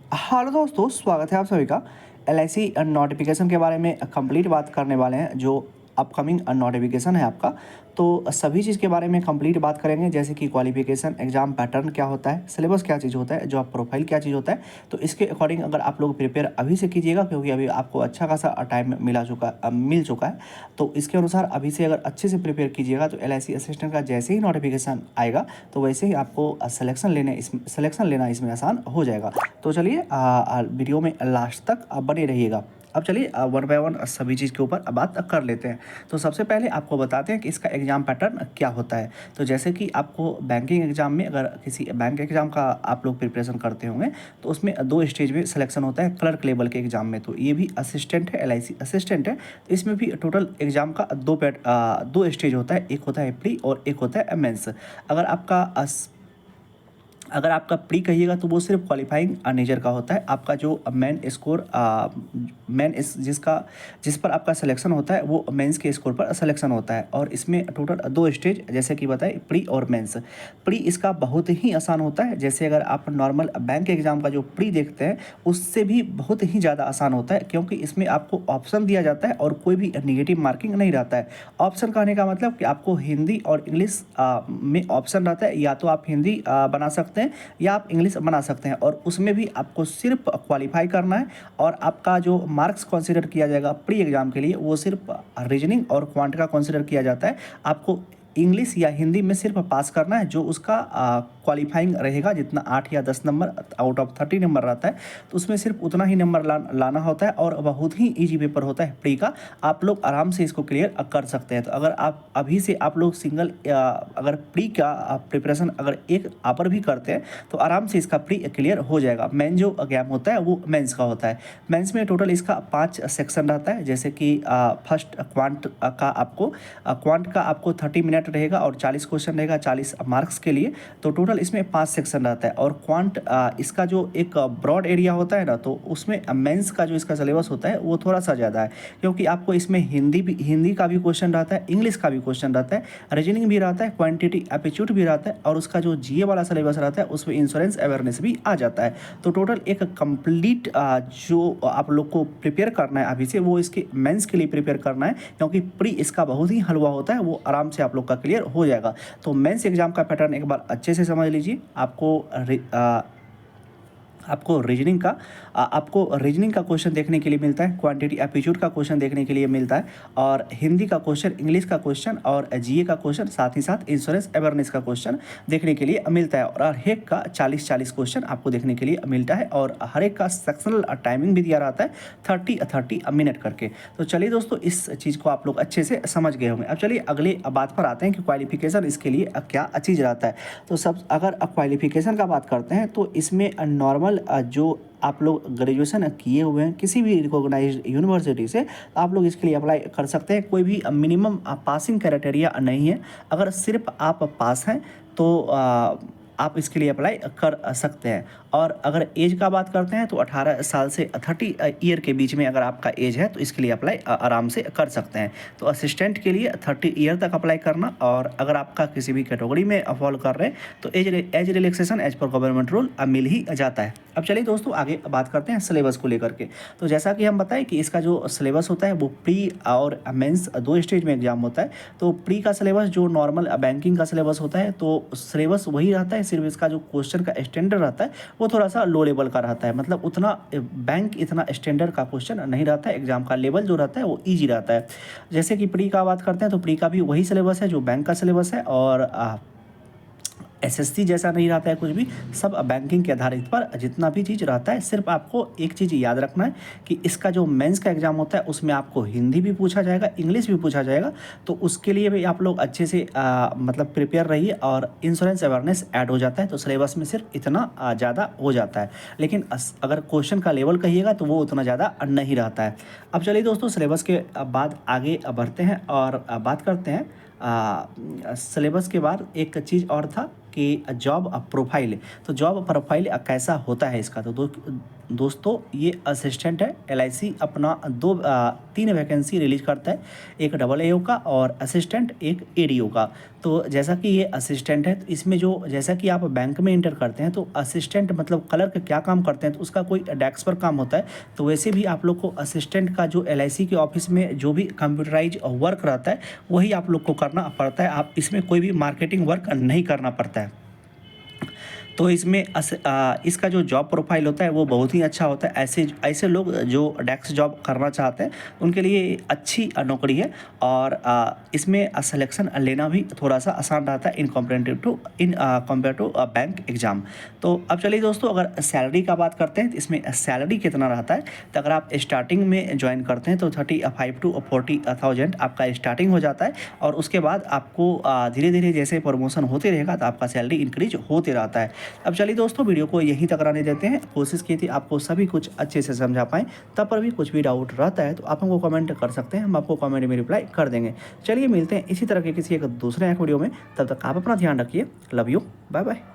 Hello दोस्तों, स्वागत है आप सभी का। एलआईसी नोटिफिकेशन के बारे में कंप्लीट बात करने वाले हैं। जो अपकमिंग नोटिफिकेशन है आपका, तो सभी चीज़ के बारे में कंप्लीट बात करेंगे, जैसे कि क्वालिफिकेशन, एग्जाम पैटर्न क्या होता है, सिलेबस क्या चीज़ होता है, जॉब प्रोफाइल क्या चीज़ होता है। तो इसके अकॉर्डिंग अगर आप लोग प्रिपेयर अभी से कीजिएगा, क्योंकि अभी आपको अच्छा खासा टाइम मिल चुका है। तो इसके अनुसार अभी से अगर अच्छे से प्रिपेयर कीजिएगा तो एलआईसी असिस्टेंट का जैसे ही नोटिफिकेशन आएगा तो वैसे ही आपको सिलेक्शन लेना इसमें आसान हो जाएगा। तो चलिए वीडियो में लास्ट तक बने रहिएगा। अब चलिए वन बाय वन सभी चीज़ के ऊपर बात कर लेते हैं। तो सबसे पहले आपको बताते हैं कि इसका एग्ज़ाम पैटर्न क्या होता है। तो जैसे कि आपको बैंकिंग एग्ज़ाम में, अगर किसी बैंक एग्ज़ाम का आप लोग प्रिपरेशन करते होंगे तो उसमें दो स्टेज में सिलेक्शन होता है क्लर्क लेवल के एग्ज़ाम में। तो ये भी असिस्टेंट है, एलआईसी असिस्टेंट है। तो इसमें भी टोटल एग्ज़ाम का दो स्टेज होता है, एक होता है प्री और एक होता है मेंस। अगर आपका अगर आपका प्री कहिएगा तो वो सिर्फ क्वालिफाइंग नेचर का होता है। आपका जो मेन स्कोर जिस पर आपका सिलेक्शन होता है वो मेंस के स्कोर पर सिलेक्शन होता है। और इसमें टोटल दो स्टेज जैसे कि बताए, प्री और मेंस। प्री इसका बहुत ही आसान होता है। जैसे अगर आप नॉर्मल बैंक एग्जाम का जो प्री देखते हैं उससे भी बहुत ही ज़्यादा आसान होता है, क्योंकि इसमें आपको ऑप्शन दिया जाता है और कोई भी नेगेटिव मार्किंग नहीं रहता है। ऑप्शन कहने का मतलब कि आपको हिंदी और इंग्लिश में ऑप्शन रहता है, या तो आप हिंदी बना सकते हैं या आप इंग्लिश बना सकते हैं। और उसमें भी आपको सिर्फ क्वालिफाई करना है। और आपका जो मार्क्स कंसीडर किया जाएगा प्री एग्जाम के लिए वो सिर्फ रीजनिंग और क्वांट का कंसीडर किया जाता है। आपको इंग्लिश या हिंदी में सिर्फ पास करना है, जो उसका क्वालिफाइंग रहेगा। जितना 8 या 10 नंबर आउट ऑफ 30 नंबर रहता है तो उसमें सिर्फ उतना ही नंबर लाना होता है। और बहुत ही ईजी पेपर होता है प्री का। आप लोग आराम से इसको क्लियर कर सकते हैं। तो अगर आप अभी से आप लोग अगर प्री का प्रिपरेशन अगर एक आवर भी करते हैं तो आराम से इसका प्री क्लियर हो जाएगा। मेन जो एग्जाम होता है वो मेंस का होता है। मेंस में टोटल इसका 5 सेक्शन रहता है। जैसे कि फर्स्ट क्वांट का आपको 30 मिनट रहेगा और 40 क्वेश्चन रहेगा 40 मार्क्स के लिए। तो टोटल इसमें 5 सेक्शन रहता है। और क्वांट इसका जो एक ब्रॉड एरिया होता है ना, तो उसमें मेंस का जो इसका सिलेबस होता है वो थोड़ा सा ज़्यादा है, क्योंकि आपको इसमें हिंदी का भी क्वेश्चन रहता है, इंग्लिश का भी क्वेश्चन रहता है, रीजनिंग भी रहता है, क्वांटिटी एप्टीट्यूड भी रहता है, और उसका जो जीए वाला सिलेबस रहता है उसमें इंश्योरेंस अवेयरनेस भी आ जाता है। तो टोटल एक कंप्लीट जो आप लोग को प्रिपेयर करना है अभी से, वो इसके मेंस के लिए प्रिपेयर करना है, क्योंकि प्री इसका बहुत ही हलवा होता है, वो आराम से आप लोग का क्लियर हो जाएगा। तो मेंस एग्जाम का पैटर्न एक बार अच्छे से समझ लीजिए। आपको रीजनिंग का क्वेश्चन देखने के लिए मिलता है, क्वांटिटी एप्टीट्यूड का क्वेश्चन देखने के लिए मिलता है, और हिंदी का क्वेश्चन, इंग्लिश का क्वेश्चन और जीए का क्वेश्चन, साथ ही साथ इंश्योरेंस अवेयरनेस का क्वेश्चन देखने के लिए मिलता है। और हर एक का 40-40 क्वेश्चन आपको देखने के लिए मिलता है। और हर एक का सेक्शनल टाइमिंग भी दिया रहता है 30-30 मिनट करके। तो चलिए दोस्तों, इस चीज़ को आप लोग अच्छे से समझ गए होंगे। अब चलिए अगले बात पर आते हैं कि क्वालिफिकेशन इसके लिए क्या चीज़ रहता है। तो सब अगर क्वालिफिकेशन का बात करते हैं तो इसमें नॉर्मल जो आप लोग ग्रेजुएशन किए हुए हैं किसी भी रिकॉग्नाइज्ड यूनिवर्सिटी से, तो आप लोग इसके लिए अप्लाई कर सकते हैं। कोई भी मिनिमम पासिंग क्राइटेरिया नहीं है। अगर सिर्फ आप पास हैं तो आप इसके लिए अप्लाई कर सकते हैं। और अगर एज का बात करते हैं तो 18 साल से 30 ईयर के बीच में अगर आपका एज है तो इसके लिए अप्लाई आराम से कर सकते हैं। तो असिस्टेंट के लिए 30 ईयर तक अप्लाई करना। और अगर आपका किसी भी कैटेगरी में फॉलो कर रहे हैं तो as relaxation as per government rule मिल ही जाता है। अब चलिए दोस्तों, आगे बात करते हैं सिलेबस को लेकर के। तो जैसा कि हम बताएं कि इसका जो सिलेबस होता है वो प्री और मेंस दो स्टेज में एग्जाम होता है। तो प्री का सिलेबस जो नॉर्मल बैंकिंग का सिलेबस होता है, तो सिलेबस वही रहता है, सिर्फ इसका जो क्वेश्चन का स्टैंडर्ड रहता है वो थोड़ा सा लो लेवल का रहता है। मतलब उतना बैंक इतना स्टैंडर्ड का क्वेश्चन नहीं रहता है। एग्जाम का लेवल जो रहता है वो ईजी रहता है। जैसे कि प्री का बात करते हैं तो प्री का भी वही सिलेबस है जो बैंक का सिलेबस है। और एसएससी जैसा नहीं रहता है कुछ भी, सब बैंकिंग के आधारित पर जितना भी चीज़ रहता है। सिर्फ आपको एक चीज़ याद रखना है कि इसका जो मेंस का एग्जाम होता है उसमें आपको हिंदी भी पूछा जाएगा, इंग्लिश भी पूछा जाएगा। तो उसके लिए भी आप लोग अच्छे से मतलब प्रिपेयर रहिए। और इंश्योरेंस अवेयरनेस ऐड हो जाता है, तो सिलेबस में सिर्फ इतना ज़्यादा हो जाता है। लेकिन अगर क्वेश्चन का लेवल कहिएगा तो वो उतना ज़्यादा नहीं रहता है। अब चलिए दोस्तों, सिलेबस के बाद आगे बढ़ते हैं और बात करते हैं। सिलेबस के बाद एक चीज़ और था कि जॉब प्रोफाइल। तो जॉब प्रोफाइल कैसा होता है इसका, तो दोस्तों ये असिस्टेंट है। LIC अपना 3 वैकेंसी रिलीज करता है, एक AAO का और असिस्टेंट एक ADO का। तो जैसा कि ये असिस्टेंट है तो इसमें जो जैसा कि आप बैंक में इंटर करते हैं तो असिस्टेंट मतलब क्लर्क क्या काम करते हैं तो उसका कोई डेस्क पर काम होता है। तो वैसे भी आप लोग को असिस्टेंट का जो LIC के ऑफिस में जो भी कंप्यूटराइज वर्क रहता है वही आप लोग को करना पड़ता है। आप इसमें कोई भी मार्केटिंग वर्क नहीं करना पड़ता है। तो इसमें इसका जो जॉब प्रोफाइल होता है वो बहुत ही अच्छा होता है। ऐसे ऐसे लोग जो डेस्क जॉब करना चाहते हैं उनके लिए अच्छी नौकरी है। और इसमें सिलेक्शन लेना भी थोड़ा सा आसान रहता है in compare to bank exam. तो अब चलिए दोस्तों, अगर सैलरी का बात करते हैं तो इसमें सैलरी कितना रहता है। तो अगर आप स्टार्टिंग में ज्वाइन करते हैं तो 35 to 40,000 आपका स्टार्टिंग हो जाता है। और उसके बाद आपको धीरे धीरे जैसे प्रमोशन होते रहेगा तो आपका सैलरी इंक्रीज होते रहता है। अब चलिए दोस्तों, वीडियो को यहीं तक रहने देते हैं। कोशिश की थी आपको सभी कुछ अच्छे से समझा पाएँ। तब पर भी कुछ भी डाउट रहता है तो आप हमको कमेंट कर सकते हैं, हम आपको कमेंट में रिप्लाई कर देंगे। चलिए मिलते हैं इसी तरह के किसी एक दूसरे वीडियो में। तब तक आप अपना ध्यान रखिए। Love you, bye bye.